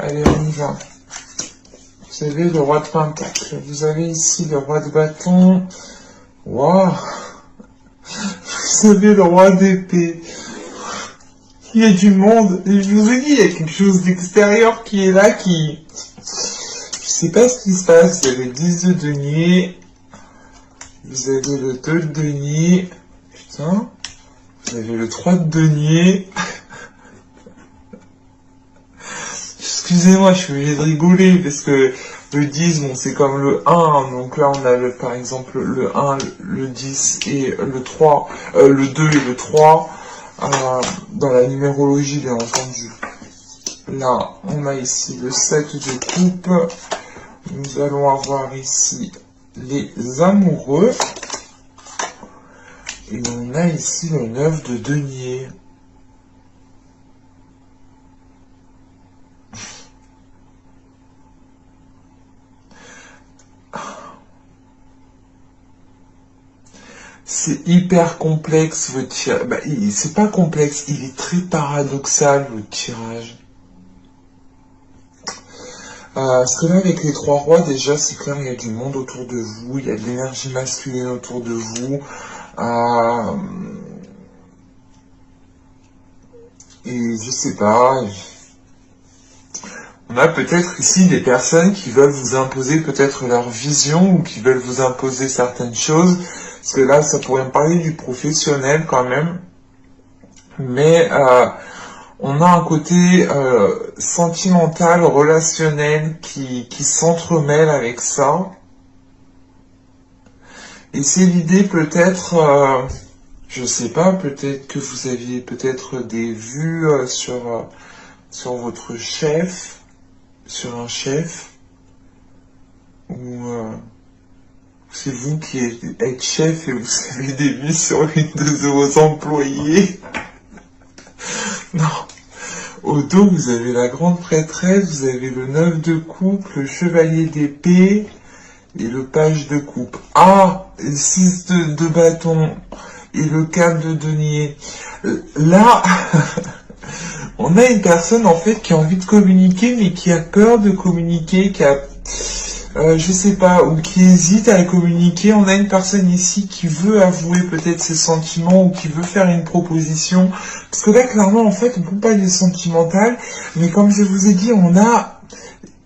Allez, on y va. Vous avez le roi de pentacle. Vous avez ici le roi de bâton. Waouh. Vous avez le roi d'épée. Il y a du monde. Et je vous ai dit, il y a quelque chose d'extérieur qui est là, qui... Je sais pas ce qui se passe. Il y a le 10 de denier. Vous avez le 2 de denier. Putain. Vous avez le 3 de denier. Excusez-moi, je suis obligé de rigoler parce que le 10, bon, c'est comme le 1. Donc là, on a par exemple le 1, le 10 et le 3, le 2 et le 3 dans la numérologie, bien entendu. Là, on a ici le 7 de coupe. Nous allons avoir ici les amoureux. Et on a ici le 9 de denier. C'est hyper complexe votre tirage. Bah, c'est pas complexe, il est très paradoxal votre tirage. Parce que là, avec les 3 rois, déjà, c'est clair, il y a du monde autour de vous, il y a de l'énergie masculine autour de vous. Et je sais pas. On a peut-être ici des personnes qui veulent vous imposer peut-être leur vision ou qui veulent vous imposer certaines choses. Parce que là, ça pourrait me parler du professionnel quand même. Mais on a un côté sentimental, relationnel qui s'entremêle avec ça. Et c'est l'idée peut-être, je sais pas, peut-être que vous aviez peut-être des vues sur votre chef, sur un chef, ou c'est vous qui êtes chef et vous avez des vues sur une de vos employés. Non. Au dos, vous avez la grande prêtresse, vous avez le 9 de coupe, le chevalier d'épée et le page de coupe. Ah, le 6 de bâton et le 4 de denier. Là, on a une personne en fait qui a envie de communiquer mais qui a peur de communiquer, qui a... je sais pas, ou qui hésite à communiquer. On a une personne ici qui veut avouer peut-être ses sentiments ou qui veut faire une proposition. Parce que là, clairement, en fait, on peut pas être sentimental, mais comme je vous ai dit,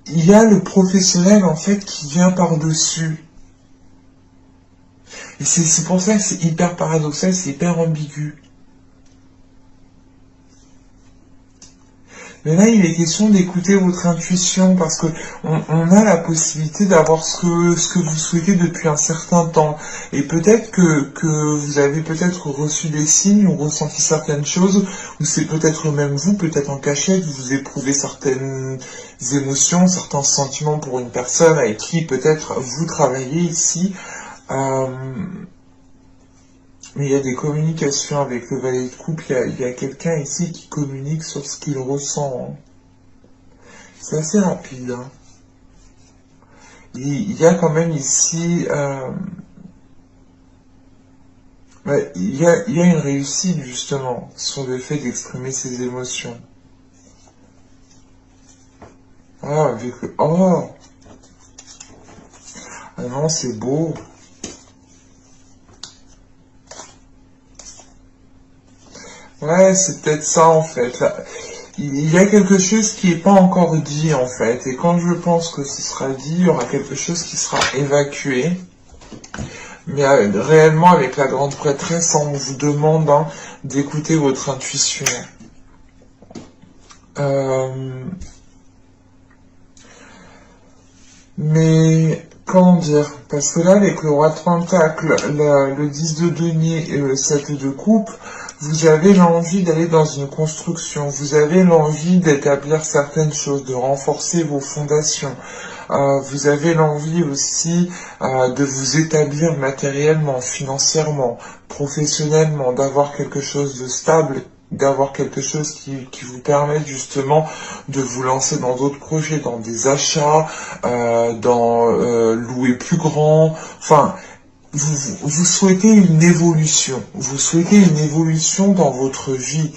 il y a le professionnel, en fait, qui vient par-dessus. Et c'est pour ça que c'est hyper paradoxal, c'est hyper ambigu. Mais là, il est question d'écouter votre intuition parce que on a la possibilité d'avoir ce que vous souhaitez depuis un certain temps. Et peut-être que vous avez peut-être reçu des signes ou ressenti certaines choses, ou c'est peut-être même vous, peut-être en cachette, vous éprouvez certaines émotions, certains sentiments pour une personne avec qui peut-être vous travaillez ici. Mais il y a des communications avec le valet de coupe, il y a quelqu'un ici qui communique sur ce qu'il ressent. C'est assez rapide. Hein. Il y a quand même ici... il y a une réussite justement sur le fait d'exprimer ses émotions. Ah, avec... Oh! Ah non, c'est beau. Ouais, c'est peut-être ça en fait. Là, il y a quelque chose qui n'est pas encore dit en fait. Et quand je pense que ce sera dit, il y aura quelque chose qui sera évacué. Mais réellement, avec la grande prêtresse, on vous demande d'écouter votre intuition. Mais, comment dire? Parce que là, avec le roi de pentacle, le 10 de denier et le 7 de coupe, vous avez l'envie d'aller dans une construction, vous avez l'envie d'établir certaines choses, de renforcer vos fondations. Vous avez l'envie aussi de vous établir matériellement, financièrement, professionnellement, d'avoir quelque chose de stable, d'avoir quelque chose qui vous permet justement de vous lancer dans d'autres projets, dans des achats, dans louer plus grand, enfin... Vous souhaitez une évolution. Vous souhaitez une évolution dans votre vie.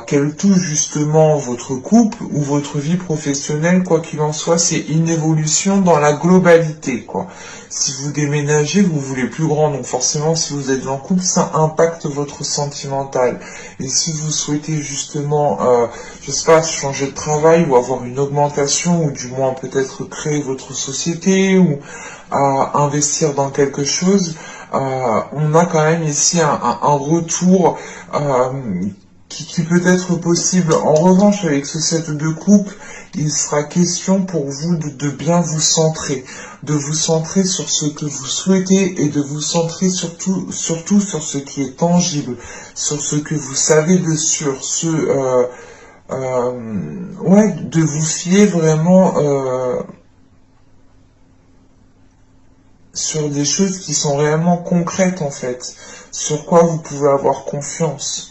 qu'elle touche justement votre couple ou votre vie professionnelle, quoi qu'il en soit, c'est une évolution dans la globalité, quoi. Si vous déménagez, vous voulez plus grand, donc forcément, si vous êtes en couple, ça impacte votre sentimental. Et si vous souhaitez justement, je sais pas, changer de travail ou avoir une augmentation, ou du moins peut-être créer votre société, ou investir dans quelque chose, on a quand même ici un retour qui peut être possible. En revanche, avec ce set de coupe, il sera question pour vous de bien vous centrer, de vous centrer sur ce que vous souhaitez et de vous centrer surtout sur ce qui est tangible, sur ce que vous savez de sûr, ouais, de vous fier vraiment sur des choses qui sont réellement concrètes en fait, sur quoi vous pouvez avoir confiance.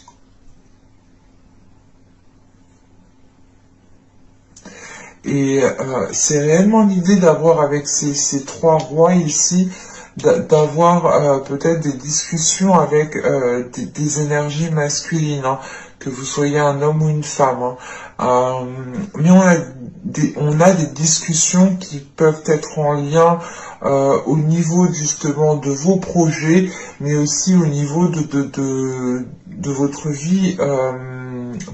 Et c'est réellement l'idée d'avoir avec ces trois rois ici, d'avoir peut-être des discussions avec des énergies masculines, hein, que vous soyez un homme ou une femme. Hein. Mais on a des discussions qui peuvent être en lien au niveau justement de vos projets, mais aussi au niveau de votre vie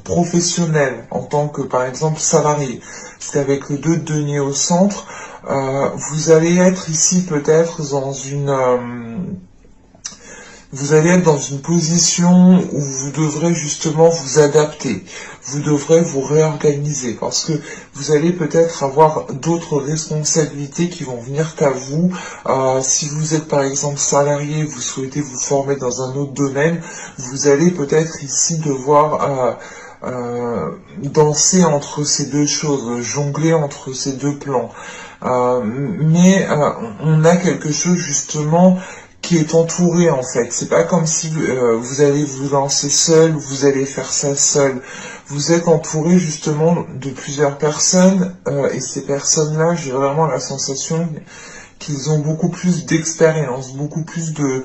professionnelle en tant que par exemple salarié. Parce qu'avec le 2 de denier au centre, vous allez être ici peut-être dans vous allez être dans une position où vous devrez justement vous adapter, vous devrez vous réorganiser, parce que vous allez peut-être avoir d'autres responsabilités qui vont venir qu'à vous. Si vous êtes par exemple salarié, vous souhaitez vous former dans un autre domaine, vous allez peut-être ici devoir danser entre ces deux choses, jongler entre ces deux plans. Mais on a quelque chose justement qui est entouré en fait. C'est pas comme si vous allez vous lancer seul, vous allez faire ça seul. Vous êtes entouré justement de plusieurs personnes et ces personnes-là, j'ai vraiment la sensation qu'ils ont beaucoup plus d'expérience, beaucoup plus de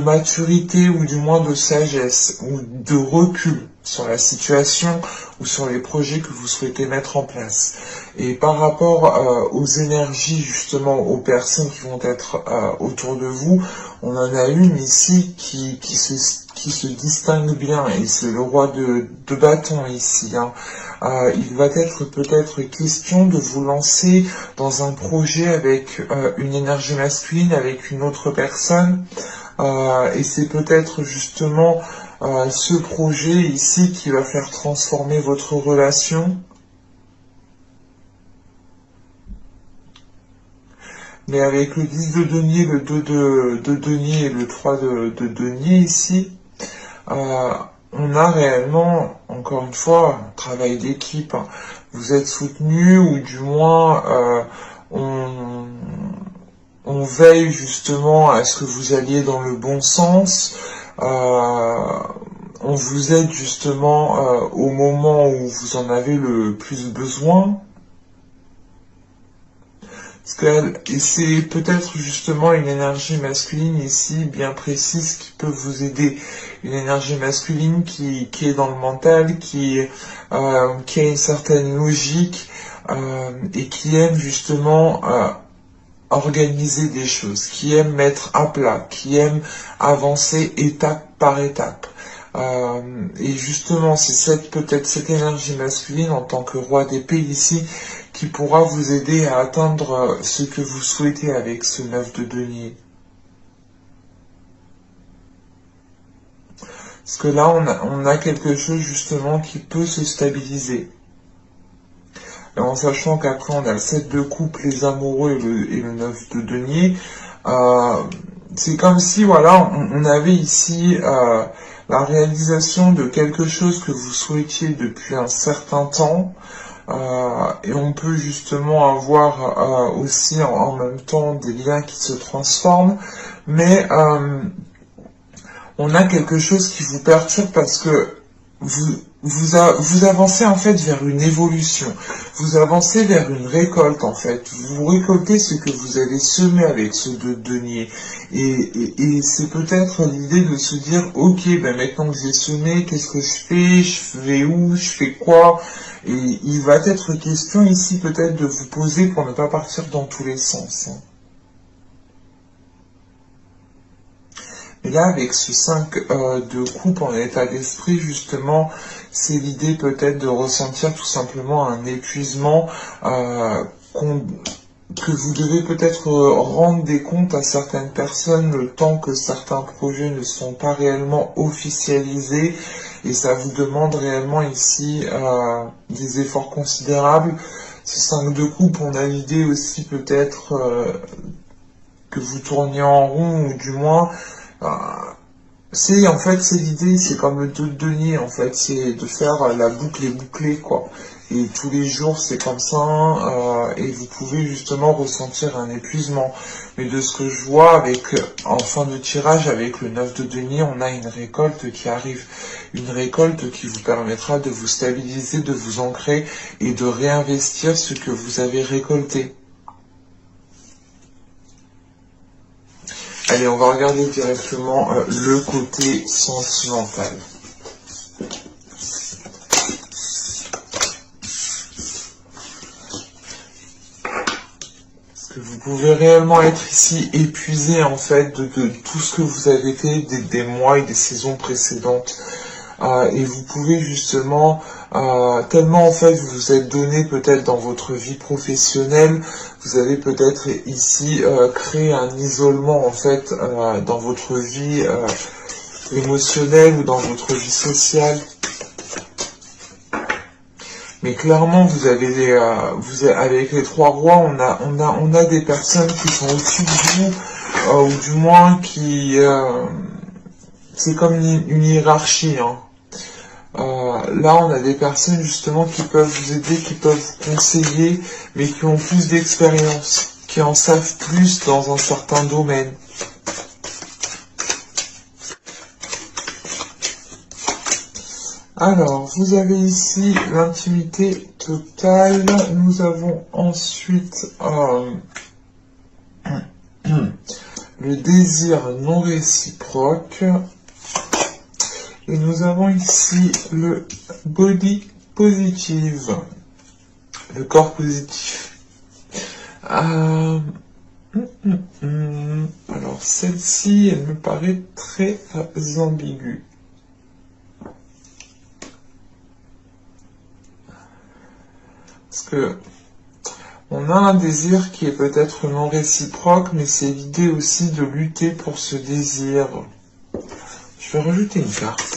maturité ou du moins de sagesse ou de recul sur la situation ou sur les projets que vous souhaitez mettre en place. Et par rapport aux énergies, justement, aux personnes qui vont être autour de vous, on en a une ici qui se distingue bien, et c'est le roi de bâton ici. Hein. Il va être peut-être question de vous lancer dans un projet avec une énergie masculine, avec une autre personne, et c'est peut-être justement ce projet ici qui va faire transformer votre relation. Mais avec le 10 de denier, le 2 de denier et le 3 de denier ici, on a réellement, encore une fois, un travail d'équipe. Hein. Vous êtes soutenu, ou du moins on veille justement à ce que vous alliez dans le bon sens. On vous aide justement au moment où vous en avez le plus besoin. Et c'est peut-être justement une énergie masculine ici bien précise qui peut vous aider. Une énergie masculine qui est dans le mental, qui a une certaine logique et qui aime justement organiser des choses, qui aime mettre à plat, qui aime avancer étape par étape. Et justement, c'est peut-être cette énergie masculine en tant que roi d'épée ici qui pourra vous aider à atteindre ce que vous souhaitez avec ce 9 de denier. Parce que là, on a quelque chose justement qui peut se stabiliser. Et en sachant qu'après, on a le 7 de coupe, les amoureux et le 9 de denier. C'est comme si, voilà, on avait ici la réalisation de quelque chose que vous souhaitiez depuis un certain temps. Et on peut justement avoir aussi en même temps des liens qui se transforment, mais on a quelque chose qui vous perturbe parce que vous avancez en fait vers une évolution, vous avancez vers une récolte en fait, vous récoltez ce que vous avez semé avec ce 2 de denier, et c'est peut-être l'idée de se dire, ok, ben maintenant que j'ai semé, qu'est-ce que je vais où, je fais quoi, et il va être question ici peut-être de vous poser pour ne pas partir dans tous les sens, hein. Et là, avec ce 5 de coupe en état d'esprit, justement, c'est l'idée peut-être de ressentir tout simplement un épuisement, que vous devez peut-être rendre des comptes à certaines personnes le temps que certains projets ne sont pas réellement officialisés, et ça vous demande réellement ici des efforts considérables. Ce 5 de coupe, on a l'idée aussi peut-être que vous tourniez en rond, ou du moins euh, en fait, c'est l'idée, c'est comme le 2 de denier, en fait, c'est de faire la boucle est bouclée, quoi. Et tous les jours, c'est comme ça, et vous pouvez justement ressentir un épuisement. Mais de ce que je vois, en fin de tirage, avec le 9 de denier, on a une récolte qui arrive. Une récolte qui vous permettra de vous stabiliser, de vous ancrer, et de réinvestir ce que vous avez récolté. Allez, on va regarder directement le côté sentimental. Parce que vous pouvez réellement être ici épuisé en fait de tout ce que vous avez fait des mois et des saisons précédentes. Et vous pouvez justement, tellement en fait vous vous êtes donné peut-être dans votre vie professionnelle, vous avez peut-être ici créé un isolement en fait dans votre vie émotionnelle ou dans votre vie sociale. Mais clairement, avec les 3 rois, on a des personnes qui sont au-dessus de vous, ou du moins c'est comme une hiérarchie, hein. Là, on a des personnes justement qui peuvent vous aider, qui peuvent vous conseiller, mais qui ont plus d'expérience, qui en savent plus dans un certain domaine. Alors, vous avez ici l'intimité totale. Nous avons ensuite le désir non réciproque. Et nous avons ici le body positive, le corps positif. Alors celle-ci, elle me paraît très ambiguë. Parce que on a un désir qui est peut-être non réciproque, mais c'est l'idée aussi de lutter pour ce désir. Je vais rajouter une carte.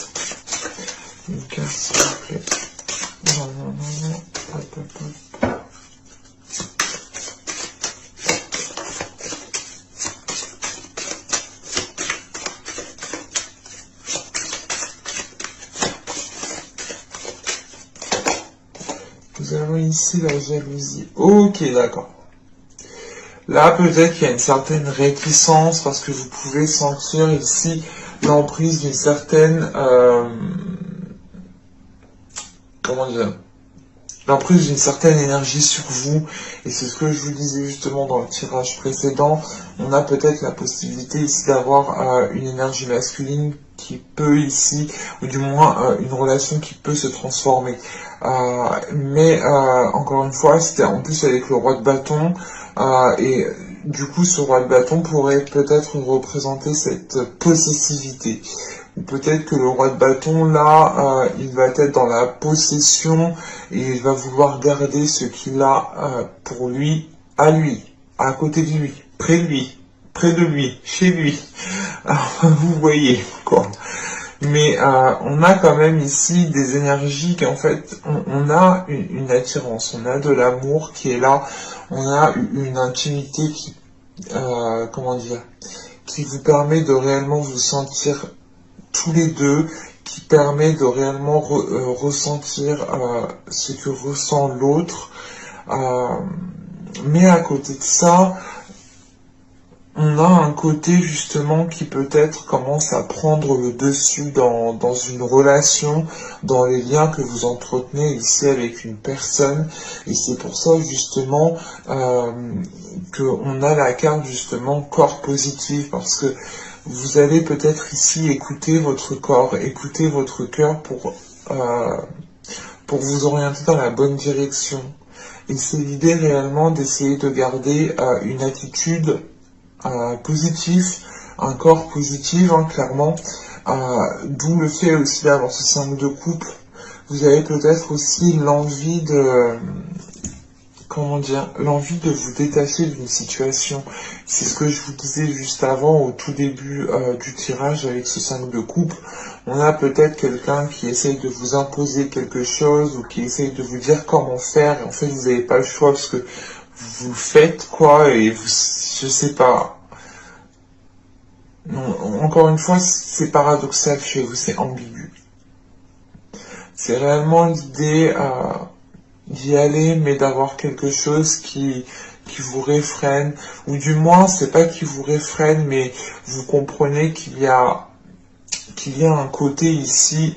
Une carte, s'il vous plaît. Non. Hop. Nous avons ici la jalousie. Ok, d'accord. Là, peut-être qu'il y a une certaine réticence parce que vous pouvez sentir ici l'emprise d'une certaine l'emprise d'une certaine énergie sur vous, et c'est ce que je vous disais justement dans le tirage précédent. On a peut-être la possibilité ici d'avoir une énergie masculine qui peut ici, ou du moins une relation qui peut se transformer. Mais encore une fois, c'était en plus avec le roi de bâton, et du coup ce roi de bâton pourrait peut-être représenter cette possessivité. Ou peut-être que le roi de bâton, là, il va être dans la possession et il va vouloir garder ce qu'il a pour lui, à côté de lui, près de lui, chez lui. Alors, vous voyez, quoi. Mais on a quand même ici des énergies qui en fait, on a une attirance, on a de l'amour qui est là, on a une intimité qui, qui vous permet de réellement vous sentir tous les deux, qui permet de réellement ressentir ce que ressent l'autre. Mais à côté de ça, on a un côté justement qui peut-être commence à prendre le dessus dans une relation, dans les liens que vous entretenez ici avec une personne. Et c'est pour ça justement qu'on a la carte justement corps positif, parce que vous allez peut-être ici écouter votre corps, écouter votre cœur pour vous orienter dans la bonne direction. Et c'est l'idée réellement d'essayer de garder une attitude positive, un corps positif, hein, clairement. D'où le fait aussi d'avoir ce 5 de coupe. Vous avez peut-être aussi l'envie de... Comment dire, l'envie de vous détacher d'une situation. C'est ce que je vous disais juste avant, au tout début du tirage avec ce 5 de coupe. On a peut-être quelqu'un qui essaye de vous imposer quelque chose ou qui essaye de vous dire comment faire. Et en fait, vous n'avez pas le choix parce que vous le faites, quoi, et vous, je sais pas. Non, encore une fois, c'est paradoxal chez vous, c'est ambigu. C'est réellement l'idée d'y aller, mais d'avoir quelque chose qui vous réfrène, ou du moins, c'est pas qui vous réfrène, mais vous comprenez qu'il y a un côté ici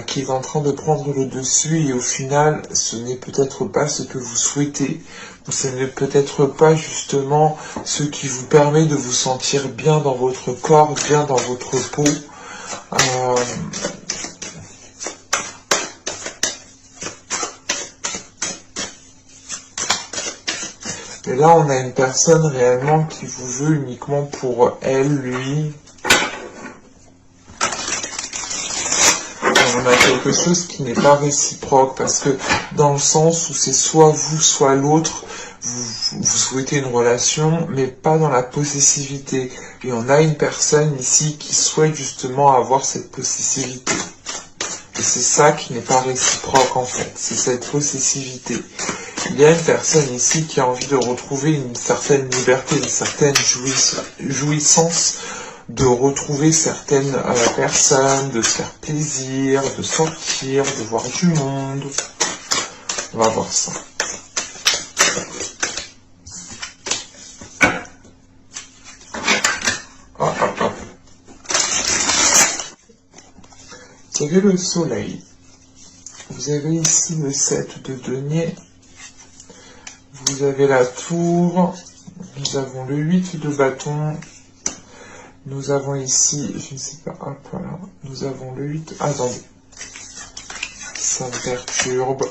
qui est en train de prendre le dessus, et au final, ce n'est peut-être pas ce que vous souhaitez, ou ce n'est peut-être pas justement ce qui vous permet de vous sentir bien dans votre corps, bien dans votre peau. Et là, on a une personne réellement qui vous veut uniquement pour elle, lui. On a quelque chose qui n'est pas réciproque, parce que dans le sens où c'est soit vous, soit l'autre, vous souhaitez une relation, mais pas dans la possessivité. Et on a une personne ici qui souhaite justement avoir cette possessivité. Et c'est ça qui n'est pas réciproque en fait, c'est cette possessivité. Il y a une personne ici qui a envie de retrouver une certaine liberté, une certaine jouissance, de retrouver certaines personnes, de se faire plaisir, de sortir, de voir du monde. On va voir ça. Hop, hop, hop. Vous avez le soleil. Vous avez ici le 7 de denier. Vous avez la tour. Nous avons le 8 de bâton. Nous avons ici, je ne sais pas, hop, voilà. Nous avons le 8. Attendez. Ça me perturbe.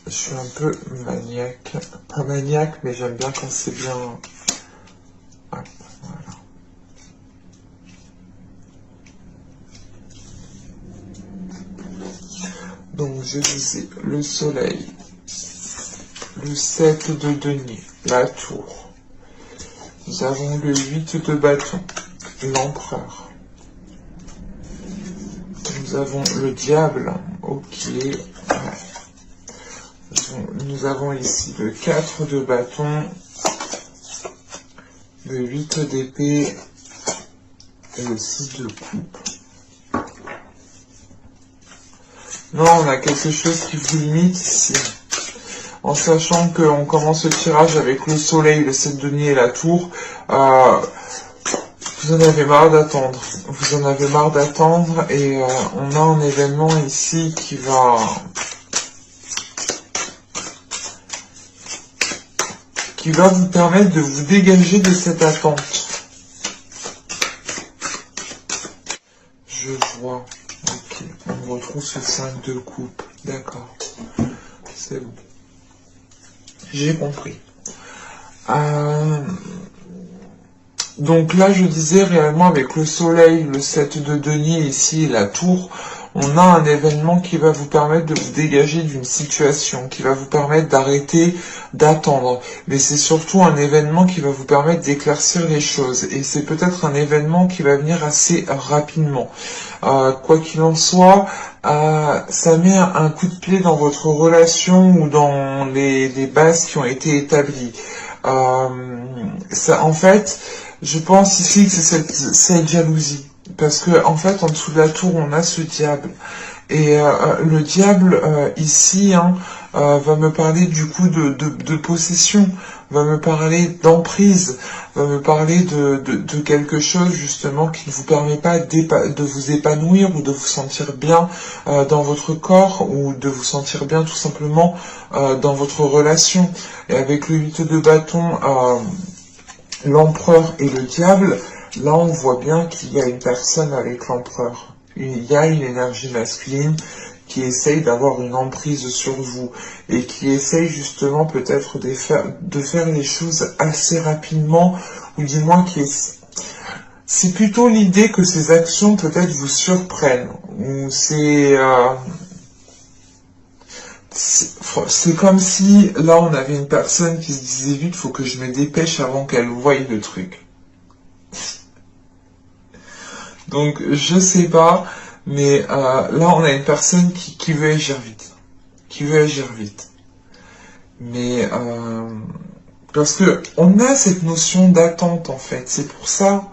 Je suis un peu maniaque. Pas maniaque, mais j'aime bien quand c'est bien. Hop, voilà. Donc, je disais le soleil, le 7 de denier, la tour. Nous avons le 8 de bâton, l'empereur. Nous avons le diable, ok. Nous avons ici le 4 de bâton, le 8 d'épée et le 6 de coupe. Non, on a quelque chose qui vous limite ici. En sachant qu'on commence le tirage avec le soleil, le 7 de denier et la tour, vous en avez marre d'attendre. Vous en avez marre d'attendre et on a un événement ici qui va vous permettre de vous dégager de cette attente. Je vois. Ok, on retrouve ce 5 de coupe. D'accord. C'est bon. J'ai compris. Donc là, je disais réellement avec le soleil, le 7 de denier ici et la tour, on a un événement qui va vous permettre de vous dégager d'une situation, qui va vous permettre d'arrêter d'attendre. Mais c'est surtout un événement qui va vous permettre d'éclaircir les choses. Et c'est peut-être un événement qui va venir assez rapidement. Quoi qu'il en soit, ça met un coup de pied dans votre relation ou dans les bases qui ont été établies. Ça, en fait, je pense ici que c'est cette jalousie. Parce que, en fait, en dessous de la tour, on a ce diable. Et le diable, ici, hein, va me parler du coup de possession, va me parler d'emprise, va me parler de quelque chose justement qui ne vous permet pas de vous épanouir ou de vous sentir bien dans votre corps ou de vous sentir bien tout simplement dans votre relation. Et avec le 8 de bâton, l'empereur et le diable, là on voit bien qu'il y a une personne avec l'empereur. Il y a une énergie masculine qui essaye d'avoir une emprise sur vous et qui essaye justement peut-être de faire les choses assez rapidement, ou du moins c'est plutôt l'idée que ces actions peut-être vous surprennent, ou c'est comme si là on avait une personne qui se disait vite, faut que je me dépêche avant qu'elle voie le truc. Donc je sais pas, mais là on a une personne qui veut agir vite, Mais parce que on a cette notion d'attente en fait, c'est pour ça.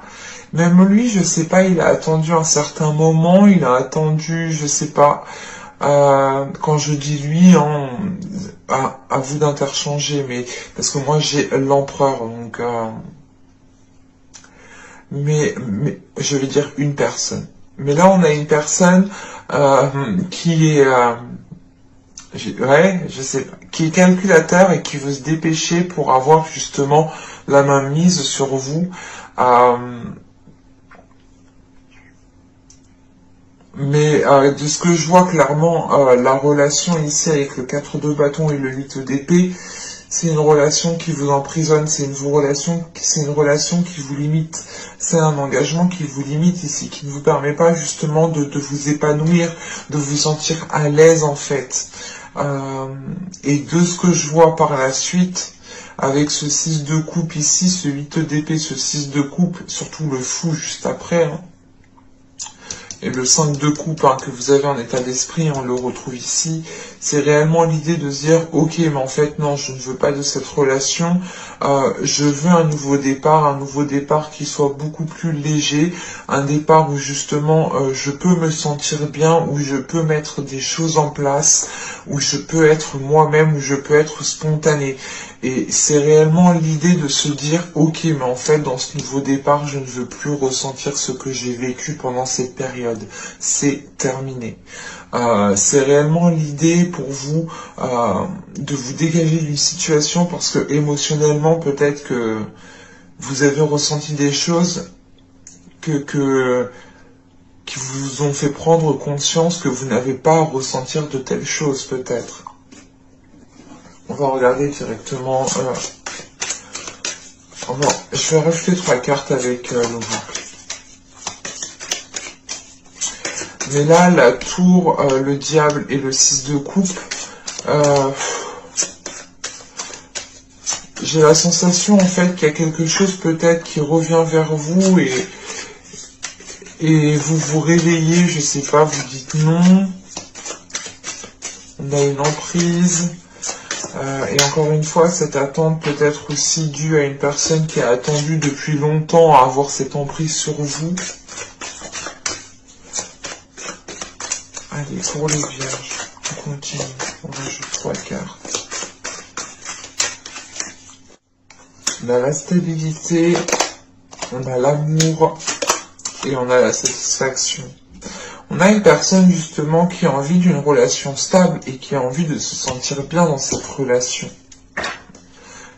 Même lui, je sais pas, il a attendu un certain moment, il a attendu, je sais pas. Quand je dis lui, hein, à vous d'interchanger, mais parce que moi j'ai l'empereur, donc. Mais je vais dire une personne. Mais là, on a une personne qui est, ouais, je sais pas, qui est calculateur et qui veut se dépêcher pour avoir justement la main mise sur vous. Mais de ce que je vois clairement, la relation ici avec le 4 de bâton et le 8 d'épée, c'est une relation qui vous emprisonne, c'est une relation qui vous limite, c'est un engagement qui vous limite ici, qui ne vous permet pas justement de vous épanouir, de vous sentir à l'aise en fait. Et de ce que je vois par la suite, avec ce 6 de coupe ici, ce 8 d'épée, ce 6 de coupe, surtout le fou juste après, hein, et le 5 de coupe que vous avez en état d'esprit, on le retrouve ici, c'est réellement l'idée de se dire, ok, mais en fait, non, je ne veux pas de cette relation, je veux un nouveau départ qui soit beaucoup plus léger, un départ où justement je peux me sentir bien, où je peux mettre des choses en place, où je peux être moi-même, où je peux être spontané. Et c'est réellement l'idée de se dire, ok, mais en fait, dans ce nouveau départ, je ne veux plus ressentir ce que j'ai vécu pendant cette période. C'est terminé. C'est réellement l'idée pour vous de vous dégager d'une situation parce que émotionnellement, peut-être que vous avez ressenti des choses qui vous ont fait prendre conscience que vous n'avez pas à ressentir de telles choses, peut-être. On va regarder directement. Je vais rajouter 3 cartes avec le boucle. Mais là, la tour, le diable et le 6 de coupe, j'ai la sensation en fait qu'il y a quelque chose peut-être qui revient vers vous et vous vous réveillez, je sais pas, vous dites non. On a une emprise. Et encore une fois, cette attente peut être aussi due à une personne qui a attendu depuis longtemps à avoir cette emprise sur vous. Allez, pour les vierges, on continue. On rajoute 3 cartes. On a la stabilité, on a l'amour et on a la satisfaction. On a une personne justement qui a envie d'une relation stable et qui a envie de se sentir bien dans cette relation.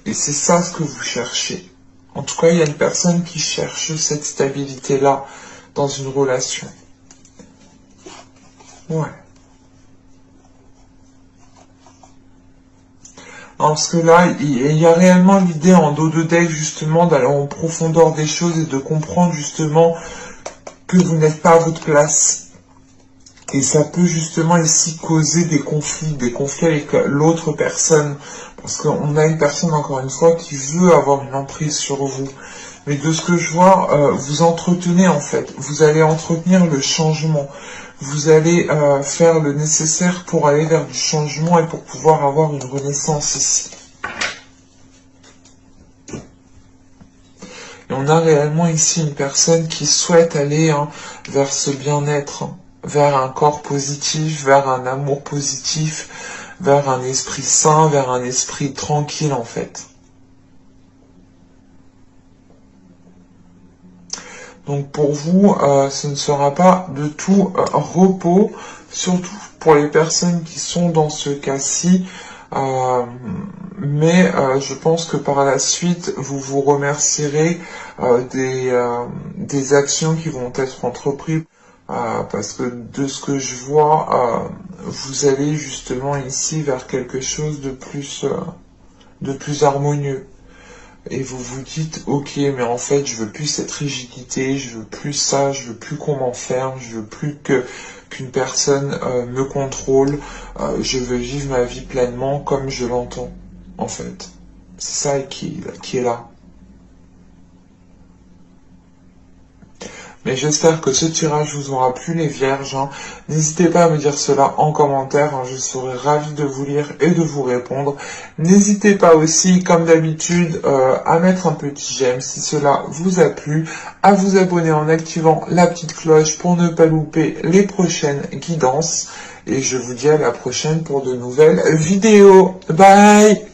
Et c'est ça ce que vous cherchez. En tout cas, il y a une personne qui cherche cette stabilité-là dans une relation. Ouais. Parce que là, il y a réellement l'idée en dos de deck justement d'aller en profondeur des choses et de comprendre justement que vous n'êtes pas à votre place. Et ça peut justement ici causer des conflits avec l'autre personne. Parce qu'on a une personne, encore une fois, qui veut avoir une emprise sur vous. Mais de ce que je vois, vous entretenez en fait. Vous allez entretenir le changement. Vous allez faire le nécessaire pour aller vers du changement et pour pouvoir avoir une renaissance ici. Et on a réellement ici une personne qui souhaite aller vers ce bien-être. vers un corps positif, vers un amour positif, vers un esprit sain, vers un esprit tranquille en fait. Donc pour vous, ce ne sera pas de tout repos, surtout pour les personnes qui sont dans ce cas-ci. Mais je pense que par la suite, vous vous remercierez des actions qui vont être entreprises. Parce que de ce que je vois, vous allez justement ici vers quelque chose de plus harmonieux. Et vous vous dites, ok, mais en fait, je veux plus cette rigidité, je veux plus ça, je veux plus qu'on m'enferme, je veux plus qu'une personne me contrôle, je veux vivre ma vie pleinement comme je l'entends, en fait. C'est ça qui est là. Mais j'espère que ce tirage vous aura plu les vierges. Hein. N'hésitez pas à me dire cela en commentaire, hein. Je serai ravie de vous lire et de vous répondre. N'hésitez pas aussi, comme d'habitude, à mettre un petit j'aime si cela vous a plu, à vous abonner en activant la petite cloche pour ne pas louper les prochaines guidances. Et je vous dis à la prochaine pour de nouvelles vidéos. Bye!